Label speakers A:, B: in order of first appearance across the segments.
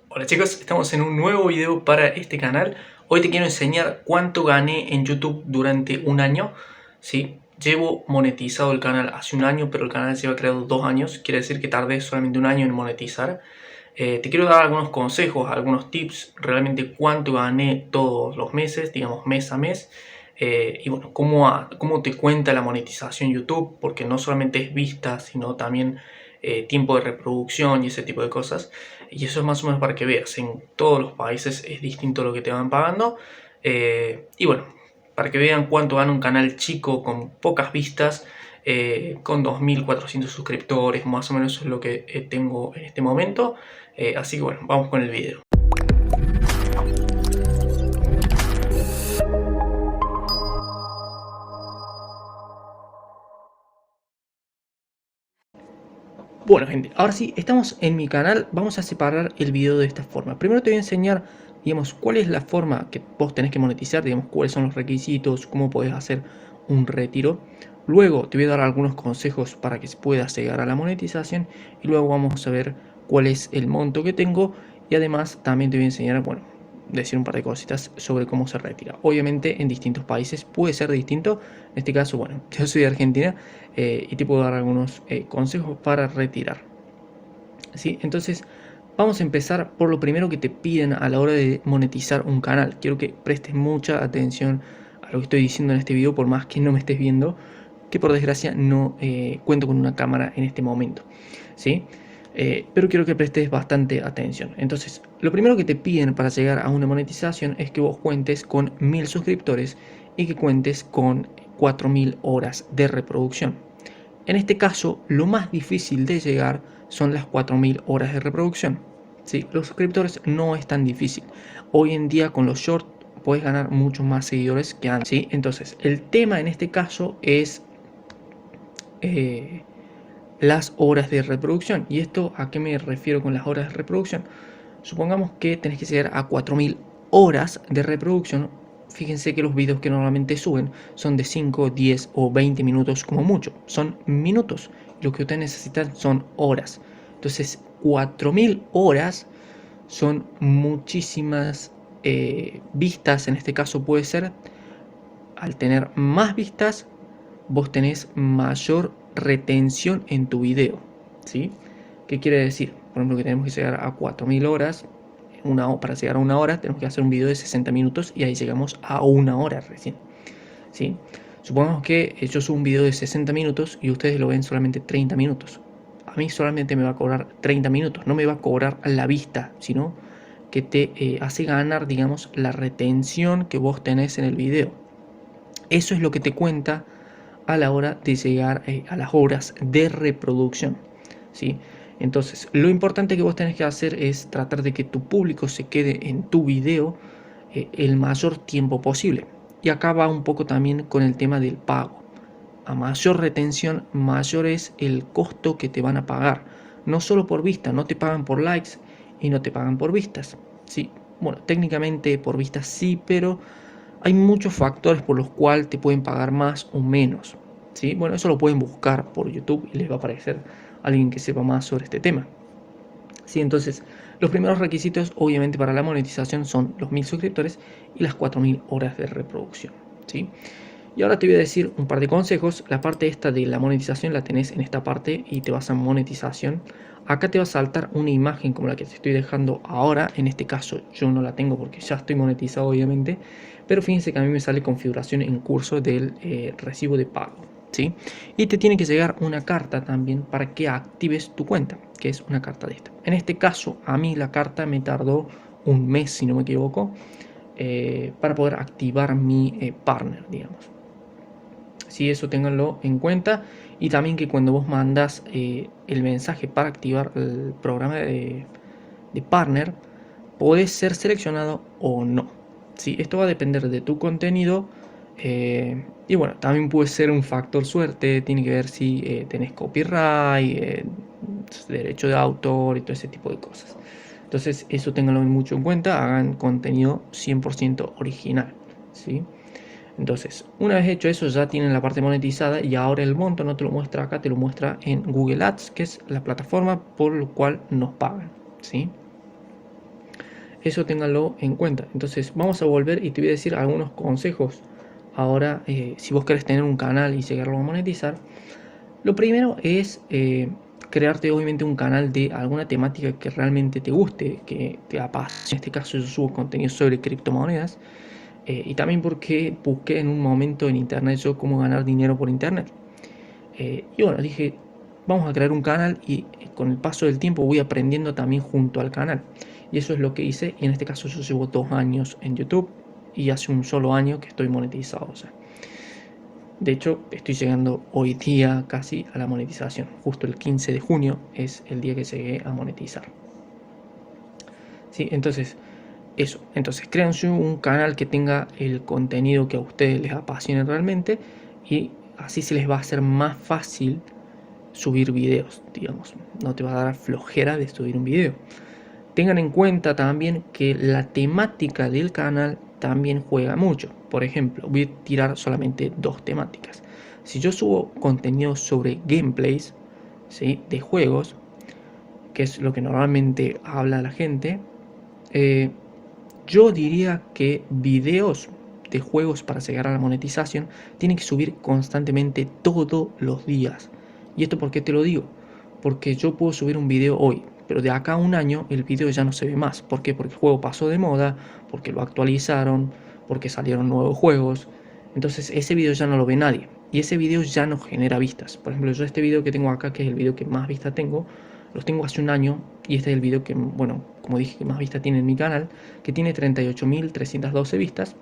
A: Hola chicos, estamos en un nuevo video para este canal. Hoy te quiero enseñar cuánto gané en YouTube durante un año. ¿Sí? Llevo monetizado el canal hace un año, pero el canal lleva creado 2 años. Quiere decir que tardé solamente un año en monetizar. Te quiero dar algunos consejos, algunos tips, realmente cuánto gané todos los meses, digamos mes a mes. Y bueno, cómo te cuenta la monetización YouTube, porque no solamente es vista, sino también tiempo de reproducción y ese tipo de cosas. Y eso es más o menos para que veas, en todos los países es distinto lo que te van pagando. Y bueno, para que vean cuánto gana un canal chico con pocas vistas, con 2400 suscriptores, más o menos es lo que tengo en este momento. Así que bueno, vamos con el video. Bueno gente, ahora sí, estamos en mi canal. Vamos a separar el video de esta forma. Primero te voy a enseñar, digamos, cuál es la forma que vos tenés que monetizar, digamos, cuáles son los requisitos, cómo podés hacer un retiro. Luego te voy a dar algunos consejos para que puedas llegar a la monetización. Y luego vamos a ver cuál es el monto que tengo. Y además también te voy a enseñar, bueno, decir un par de cositas sobre cómo se retira. Obviamente en distintos países puede ser distinto. En este caso, bueno, yo soy de Argentina y te puedo dar algunos consejos para retirar. ¿Sí? Entonces vamos a empezar por lo primero que te piden a la hora de monetizar un canal. Quiero que prestes mucha atención a lo que estoy diciendo en este video, por más que no me estés viendo, que por desgracia no cuento con una cámara en este momento. ¿Sí? Pero quiero que prestes bastante atención. Entonces, lo primero que te piden para llegar a una monetización es que vos cuentes con 1000 suscriptores y que cuentes con 4000 horas de reproducción. En este caso, lo más difícil de llegar son las 4000 horas de reproducción. ¿Sí? Los suscriptores no es tan difícil. Hoy en día con los shorts puedes ganar muchos más seguidores que antes. ¿Sí? Entonces, el tema en este caso es las horas de reproducción. ¿Y esto a qué me refiero con las horas de reproducción? Supongamos que tenés que llegar a 4000 horas de reproducción. Fíjense que los videos que normalmente suben son de 5, 10 o 20 minutos como mucho. Son minutos. Lo que ustedes necesitan son horas. Entonces 4000 horas son muchísimas vistas. En este caso puede ser, al tener más vistas, vos tenés mayor retención en tu video. ¿Sí? ¿Qué quiere decir? Por ejemplo, que tenemos que llegar a 4000 horas. Para llegar a una hora tenemos que hacer un video de 60 minutos y ahí llegamos a una hora recién. ¿Sí? Supongamos que yo subo un video de 60 minutos y ustedes lo ven solamente 30 minutos. A mí solamente me va a cobrar 30 minutos, no me va a cobrar la vista, sino que te hace ganar, digamos, la retención que vos tenés en el video. Eso es lo que te cuenta a la hora de llegar a las horas de reproducción. ¿Sí? Entonces, lo importante que vos tenés que hacer es tratar de que tu público se quede en tu video el mayor tiempo posible. Y acá va un poco también con el tema del pago. A mayor retención, mayor es el costo que te van a pagar. No solo por vista, no te pagan por likes y no te pagan por vistas. ¿Sí? Bueno, técnicamente por vistas sí, pero hay muchos factores por los cuales te pueden pagar más o menos. ¿Sí? Bueno, eso lo pueden buscar por YouTube y les va a aparecer alguien que sepa más sobre este tema. ¿Sí? Entonces, los primeros requisitos obviamente para la monetización son los 1000 suscriptores y las 4000 horas de reproducción. ¿Sí? Y ahora te voy a decir un par de consejos. La parte esta de la monetización la tenés en esta parte y te vas a monetización. Acá te va a saltar una imagen como la que te estoy dejando ahora. En este caso yo no la tengo porque ya estoy monetizado obviamente. Pero fíjense que a mí me sale configuración en curso del recibo de pago. ¿Sí? Y te tiene que llegar una carta también para que actives tu cuenta, que es una carta de esta. En este caso a mí la carta me tardó un mes si no me equivoco para poder activar mi partner, digamos. Si eso ténganlo en cuenta. Y también que cuando vos mandas el mensaje para activar el programa de partner, podés ser seleccionado o no. ¿Sí? Esto va a depender de tu contenido. Y bueno, también puede ser un factor suerte. Tiene que ver si tenés copyright, derecho de autor y todo ese tipo de cosas. Entonces eso ténganlo mucho en cuenta. Hagan contenido 100% original. ¿Sí? Entonces, una vez hecho eso, ya tienen la parte monetizada y ahora el monto no te lo muestra acá, te lo muestra en Google Ads, que es la plataforma por la cual nos pagan, ¿sí? eso ténganlo en cuenta. Entonces vamos a volver y te voy a decir algunos consejos. Ahora, si vos querés tener un canal y llegarlo a monetizar, lo primero es crearte obviamente un canal de alguna temática que realmente te guste, que te apasione. En este caso yo subo contenido sobre criptomonedas y también porque busqué en un momento en internet yo cómo ganar dinero por internet. Y bueno, dije, vamos a crear un canal y con el paso del tiempo voy aprendiendo también junto al canal. Y eso es lo que hice y en este caso yo llevo 2 años en YouTube y hace un solo año que estoy monetizado. O sea, de hecho, estoy llegando hoy día casi a la monetización. Justo el 15 de junio es el día que llegué a monetizar. ¿Sí? Entonces, eso. Entonces, créanse un canal que tenga el contenido que a ustedes les apasione realmente y así se les va a hacer más fácil subir videos, digamos. No te va a dar flojera de subir un video. Tengan en cuenta también que la temática del canal también juega mucho. Por ejemplo, voy a tirar solamente 2 temáticas. Si yo subo contenido sobre gameplays, ¿sí?, de juegos, que es lo que normalmente habla la gente, yo diría que videos de juegos para llegar a la monetización tienen que subir constantemente todos los días. ¿Y esto por qué te lo digo? Porque yo puedo subir un video hoy, pero de acá a un año el video ya no se ve más. ¿Por qué? Porque el juego pasó de moda, porque lo actualizaron, porque salieron nuevos juegos. Entonces ese video ya no lo ve nadie. Y ese video ya no genera vistas. Por ejemplo, yo este video que tengo acá, que es el video que más vistas tengo, los tengo hace un año. Y este es el video que, bueno, como dije, que más vistas tiene en mi canal, que tiene 38.312 vistas.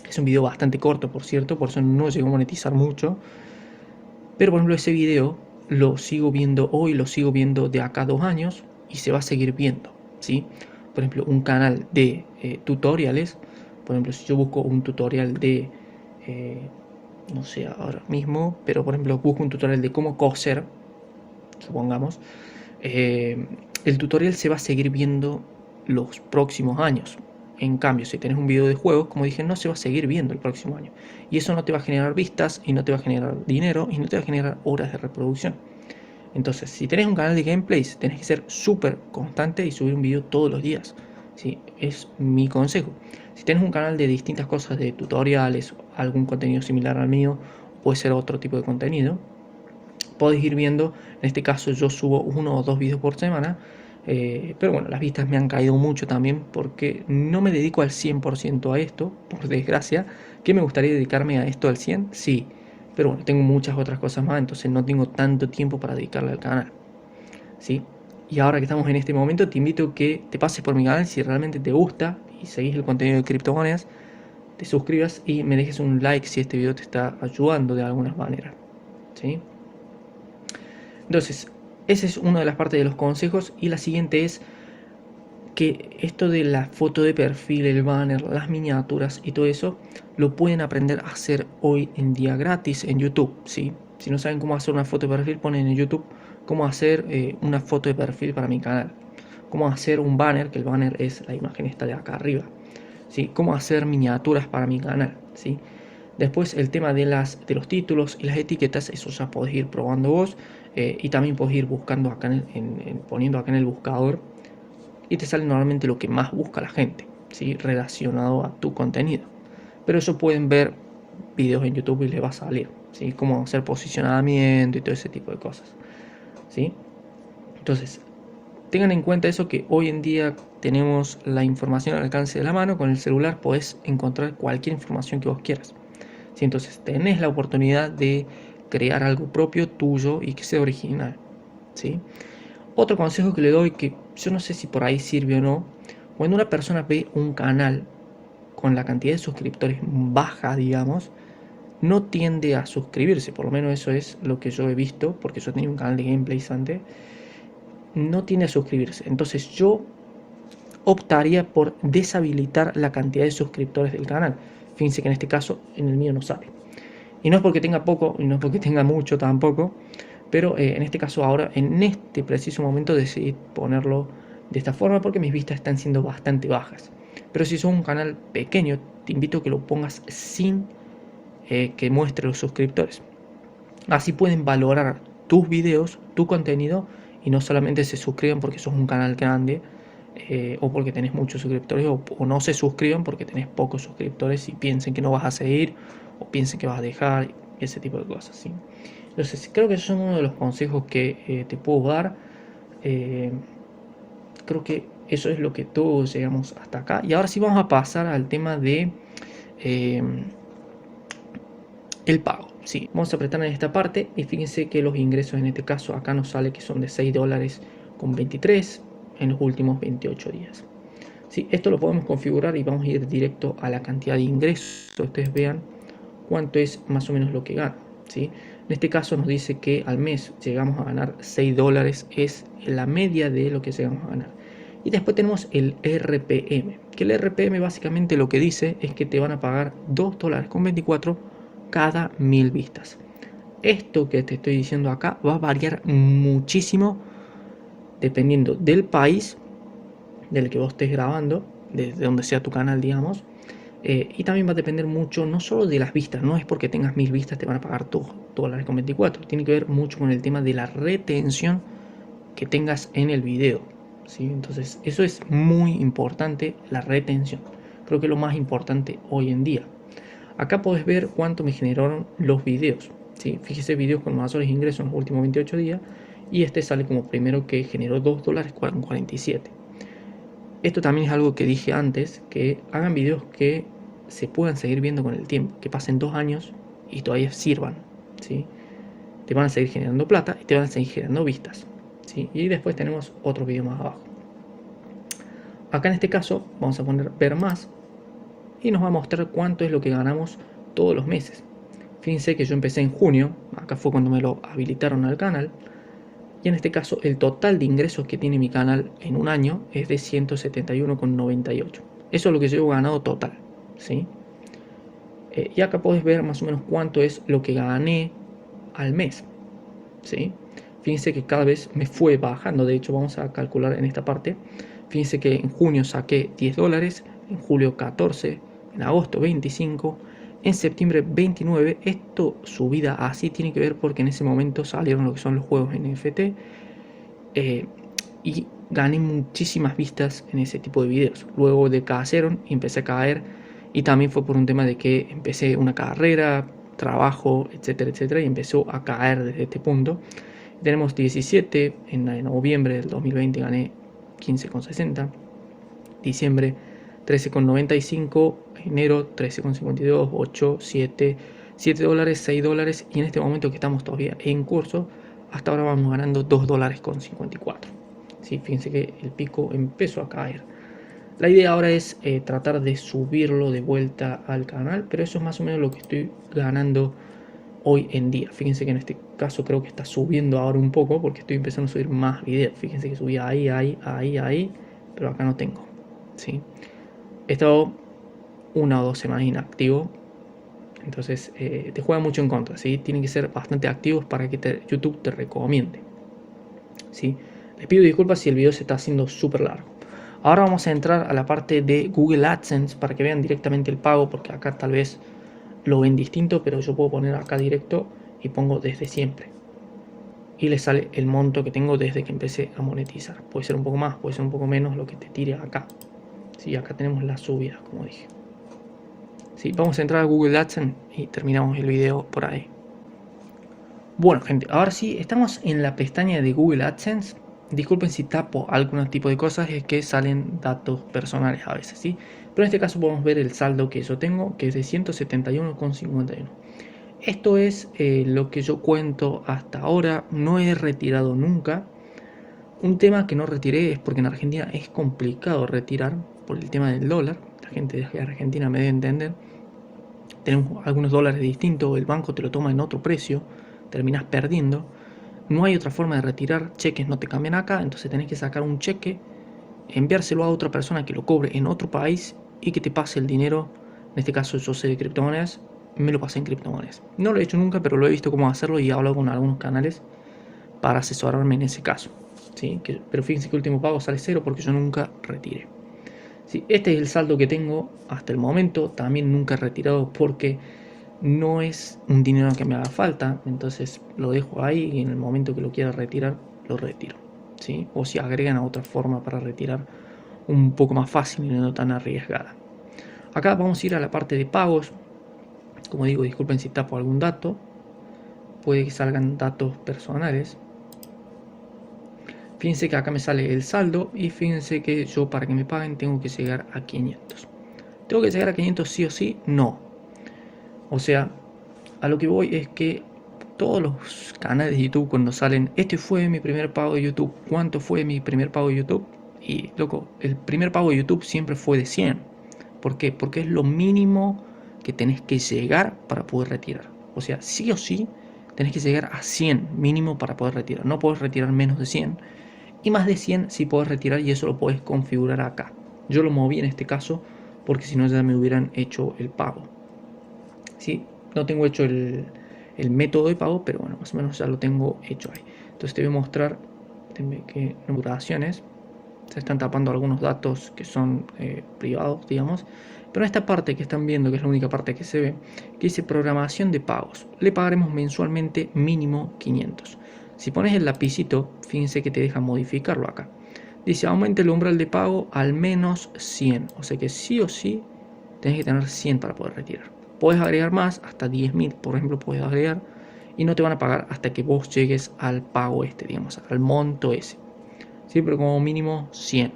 A: Es un video bastante corto, por cierto, por eso no llegó a monetizar mucho. Pero por ejemplo ese video lo sigo viendo hoy, lo sigo viendo de acá a 2 años y se va a seguir viendo, ¿sí? Por ejemplo, un canal de tutoriales, por ejemplo, si yo busco un tutorial de, no sé ahora mismo, pero por ejemplo busco un tutorial de cómo coser, supongamos, el tutorial se va a seguir viendo los próximos años. En cambio, si tenés un video de juegos, como dije, no se va a seguir viendo el próximo año. Y eso no te va a generar vistas, y no te va a generar dinero, y no te va a generar horas de reproducción. Entonces, si tenés un canal de gameplays, tenés que ser súper constante y subir un video todos los días. ¿Sí? Es mi consejo. Si tenés un canal de distintas cosas, de tutoriales, algún contenido similar al mío, puede ser otro tipo de contenido, podés ir viendo. En este caso yo subo 1 o 2 videos por semana, pero bueno, las vistas me han caído mucho también porque no me dedico al 100% a esto, por desgracia. ¿Que me gustaría dedicarme a esto al 100%? Sí, pero bueno, tengo muchas otras cosas más, entonces no tengo tanto tiempo para dedicarle al canal, ¿sí? Y ahora que estamos en este momento, te invito a que te pases por mi canal si realmente te gusta y seguís el contenido de criptomonedas, te suscribas y me dejes un like si este video te está ayudando de alguna manera, ¿sí? Entonces, esa es una de las partes de los consejos. Y la siguiente es que esto de la foto de perfil, el banner, las miniaturas y todo eso, lo pueden aprender a hacer hoy en día gratis en YouTube, ¿sí? Si no saben cómo hacer una foto de perfil, ponen en YouTube cómo hacer una foto de perfil para mi canal. Cómo hacer un banner, que el banner es la imagen esta de acá arriba, ¿sí? Cómo hacer miniaturas para mi canal, ¿sí? Después el tema de los títulos y las etiquetas, eso ya podés ir probando vos, y también podés ir buscando acá poniendo acá en el buscador y te sale normalmente lo que más busca la gente, ¿sí?, relacionado a tu contenido. Pero eso pueden ver videos en YouTube y les va a salir, ¿sí?, cómo hacer posicionamiento y todo ese tipo de cosas, ¿sí? Entonces, tengan en cuenta eso, que hoy en día tenemos la información al alcance de la mano. Con el celular podés encontrar cualquier información que vos quieras. ¿Sí? Entonces tenés la oportunidad de crear algo propio tuyo y que sea original, ¿sí? Otro consejo que le doy, que yo no sé si por ahí sirve o no, cuando una persona ve un canal con la cantidad de suscriptores baja, digamos, no tiende a suscribirse. Por lo menos eso es lo que yo he visto, porque yo tenía un canal de gameplays antes. No tiende a suscribirse. Entonces yo optaría por deshabilitar la cantidad de suscriptores del canal. Fíjense que en este caso en el mío no sale. Y no es porque tenga poco, y no es porque tenga mucho tampoco, pero en este caso ahora, en este preciso momento, decidí ponerlo de esta forma porque mis vistas están siendo bastante bajas. Pero si sos un canal pequeño, te invito a que lo pongas sin que muestre los suscriptores. Así pueden valorar tus videos, tu contenido, y no solamente se suscriben porque sos un canal grande, o porque tenés muchos suscriptores, o no se suscriban porque tenés pocos suscriptores y piensen que no vas a seguir, o piensen que vas a dejar, ese tipo de cosas, ¿sí? Entonces creo que esos son uno de los consejos que te puedo dar. Creo que eso es lo que todos llegamos hasta acá. Y ahora sí vamos a pasar al tema de el pago. Sí, vamos a apretar en esta parte y fíjense que los ingresos en este caso acá nos sale que son de 6 dólares con 23 en los últimos 28 días. Sí, esto lo podemos configurar y vamos a ir directo a la cantidad de ingresos. Ustedes vean cuánto es más o menos lo que gana. ¿Sí? En este caso nos dice que al mes llegamos a ganar 6 dólares, es la media de lo que llegamos a ganar. Y después tenemos el RPM, que el RPM básicamente lo que dice es que te van a pagar 2 dólares con 24 cada 1000 vistas. Esto que te estoy diciendo acá va a variar muchísimo dependiendo del país del que vos estés grabando, desde donde sea tu canal, digamos. Y también va a depender mucho, no solo de las vistas, no es porque tengas 1000 vistas te van a pagar dólares con 24, tiene que ver mucho con el tema de la retención que tengas en el video, ¿sí? Entonces eso es muy importante, la retención, creo que es lo más importante hoy en día. Acá podés ver cuánto me generaron los videos, ¿sí? Fíjese, videos con mayores ingresos en los últimos 28 días, y este sale como primero que generó 2 dólares con 47. Esto también es algo que dije antes, que hagan videos que se puedan seguir viendo con el tiempo, que pasen 2 años y todavía sirvan, ¿sí? Te van a seguir generando plata y te van a seguir generando vistas, ¿sí? Y después tenemos otro video más abajo. Acá en este caso vamos a poner ver más y nos va a mostrar cuánto es lo que ganamos todos los meses. Fíjense que yo empecé en junio, acá fue cuando me lo habilitaron al canal, y en este caso el total de ingresos que tiene mi canal en un año es de 171,98. Eso es lo que yo he ganado total, ¿sí? Y acá podés ver más o menos cuánto es lo que gané al mes, ¿sí? Fíjense que cada vez me fue bajando. De hecho, vamos a calcular en esta parte. Fíjense que en junio saqué 10 dólares, en julio 14, en agosto 25, en septiembre 29. Esto, subida así, tiene que ver porque en ese momento salieron lo que son los juegos NFT, y gané muchísimas vistas en ese tipo de videos. Luego decayeron y empecé a caer, y también fue por un tema de que empecé una carrera, trabajo, etcétera, etcétera, y empezó a caer desde este punto. Tenemos 17, en noviembre del 2020 gané 15,60, diciembre 13,95, enero 13,52, 8, 7, 7 dólares, 6 dólares, y en este momento que estamos todavía en curso, hasta ahora vamos ganando 2 dólares con 54. ¿Sí? Fíjense que el pico empezó a caer. La idea ahora es tratar de subirlo de vuelta al canal, pero eso es más o menos lo que estoy ganando hoy en día. Fíjense que en este caso creo que está subiendo ahora un poco porque estoy empezando a subir más videos. Fíjense que subí ahí, pero acá no tengo, ¿sí? He estado 1 o 2 semanas inactivo, entonces te juega mucho en contra, ¿sí? Tienen que ser bastante activos para que YouTube te recomiende, ¿sí? Les pido disculpas si el video se está haciendo súper largo. Ahora vamos a entrar a la parte de Google AdSense para que vean directamente el pago, porque acá tal vez lo ven distinto, pero yo puedo poner acá directo y pongo desde siempre, y le sale el monto que tengo desde que empecé a monetizar. Puede ser un poco más, puede ser un poco menos lo que te tire acá. Sí, acá tenemos la subida, como dije. Sí, vamos a entrar a Google AdSense y terminamos el video por ahí. Bueno, gente, ahora sí, estamos en la pestaña de Google AdSense. Disculpen si tapo algún tipo de cosas, es que salen datos personales a veces, ¿sí? Pero en este caso podemos ver el saldo que yo tengo, que es de 171,51. Esto es lo que yo cuento hasta ahora. No he retirado nunca. Un tema que no retiré es porque en Argentina es complicado retirar por el tema del dólar. La gente de Argentina me debe entender. Tenemos algunos dólares distintos, el banco te lo toma en otro precio, terminas perdiendo. No hay otra forma de retirar, cheques no te cambian acá, entonces tenés que sacar un cheque, enviárselo a otra persona que lo cobre en otro país y que te pase el dinero. En este caso yo sé de criptomonedas, me lo pasé en criptomonedas. No lo he hecho nunca, pero lo he visto cómo hacerlo y he hablado con algunos canales para asesorarme en ese caso, ¿sí? Pero fíjense que el último pago sale 0 porque yo nunca retiré. ¿Sí? Este es el saldo que tengo hasta el momento. También nunca he retirado porque no es un dinero que me haga falta, entonces lo dejo ahí y en el momento que lo quiera retirar, lo retiro, ¿sí? O si agregan a otra forma para retirar un poco más fácil y no tan arriesgada. Acá vamos a ir a la parte de pagos. Como digo, disculpen si tapo algún dato, puede que salgan datos personales. Fíjense que acá me sale el saldo y fíjense que yo, para que me paguen, tengo que llegar a 500. ¿Tengo que llegar a 500 sí o sí? No. O sea, a lo que voy es que todos los canales de YouTube, cuando salen, este fue mi primer pago de YouTube, ¿cuánto fue mi primer pago de YouTube? Y loco, el primer pago de YouTube siempre fue de 100. ¿Por qué? Porque es lo mínimo que tenés que llegar para poder retirar. O sea, sí o sí tenés que llegar a 100 mínimo para poder retirar. No podés retirar menos de 100. Y más de 100 sí podés retirar, y eso lo podés configurar acá. Yo lo moví en este caso porque si no ya me hubieran hecho el pago. ¿Sí? No tengo hecho el método de pago, pero bueno, más o menos ya lo tengo hecho ahí. Entonces te voy a mostrar que numeraciones. Se están tapando algunos datos que son privados, digamos. Pero en esta parte que están viendo, que es la única parte que se ve, que dice programación de pagos, le pagaremos mensualmente mínimo 500. Si pones el lapicito, fíjense que te deja modificarlo acá. Dice aumente el umbral de pago al menos 100. O sea que sí o sí tenés que tener 100 para poder retirar. Puedes agregar más, hasta 10.000 por ejemplo puedes agregar, y no te van a pagar hasta que vos llegues al pago este, digamos, al monto ese. ¿Sí? Pero como mínimo 100.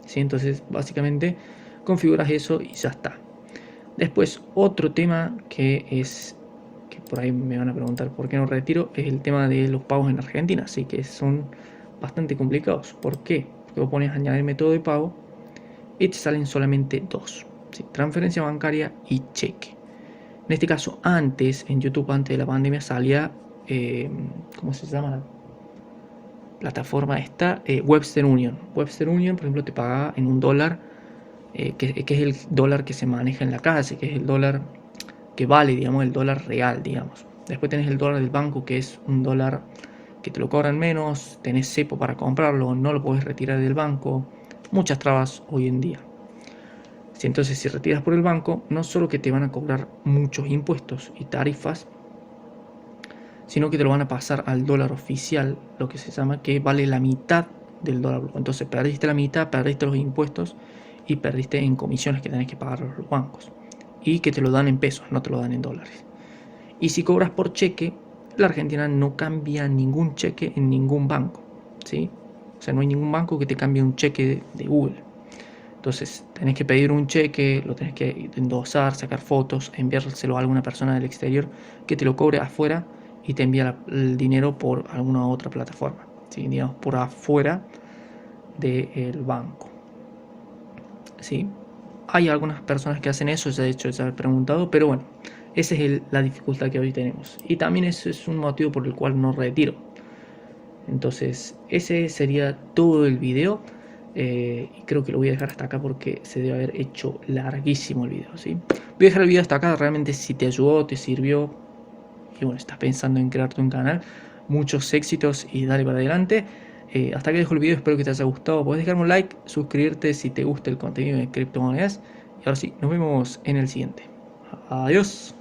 A: ¿Sí? Entonces básicamente configuras eso y ya está. Después otro tema que es, que por ahí me van a preguntar por qué no retiro, es el tema de los pagos en Argentina. Así que son bastante complicados. ¿Por qué? Porque vos pones añadir método de pago y te salen solamente dos. ¿Sí? Transferencia bancaria y cheque. En este caso, antes, en YouTube, antes de la pandemia, salía, ¿cómo se llama la plataforma esta? Webster Union. Webster Union, por ejemplo, te pagaba en un dólar, que es el dólar que se maneja en la calle, que es el dólar que vale, digamos, el dólar real, digamos. Después tenés el dólar del banco, que es un dólar que te lo cobran menos, tenés cepo para comprarlo, no lo podés retirar del banco. Muchas trabas hoy en día. Entonces, si retiras por el banco, no solo que te van a cobrar muchos impuestos y tarifas, sino que te lo van a pasar al dólar oficial, lo que se llama, que vale la mitad del dólar blue. Entonces perdiste la mitad, perdiste los impuestos y perdiste en comisiones que tenés que pagar a los bancos. Y que te lo dan en pesos, no te lo dan en dólares. Y si cobras por cheque, la Argentina no cambia ningún cheque en ningún banco, ¿sí? O sea, no hay ningún banco que te cambie un cheque de Google. Entonces tenés que pedir un cheque, lo tenés que endosar, sacar fotos, enviárselo a alguna persona del exterior que te lo cobre afuera y te envía el dinero por alguna otra plataforma, ¿sí? Digamos, por afuera del banco. ¿Sí? Hay algunas personas que hacen eso, ya de hecho ya he preguntado, pero bueno, esa es la dificultad que hoy tenemos. Y también ese es un motivo por el cual no retiro. Entonces ese sería todo el video. Y creo que lo voy a dejar hasta acá porque se debe haber hecho larguísimo el video, ¿sí? Voy a dejar el video hasta acá. Realmente, si te ayudó, te sirvió y bueno, estás pensando en crearte un canal, muchos éxitos y dale para adelante. Hasta aquí dejo el video, espero que te haya gustado. Podés dejarme un like, suscribirte si te gusta el contenido de criptomonedas. Y ahora sí, nos vemos en el siguiente. Adiós.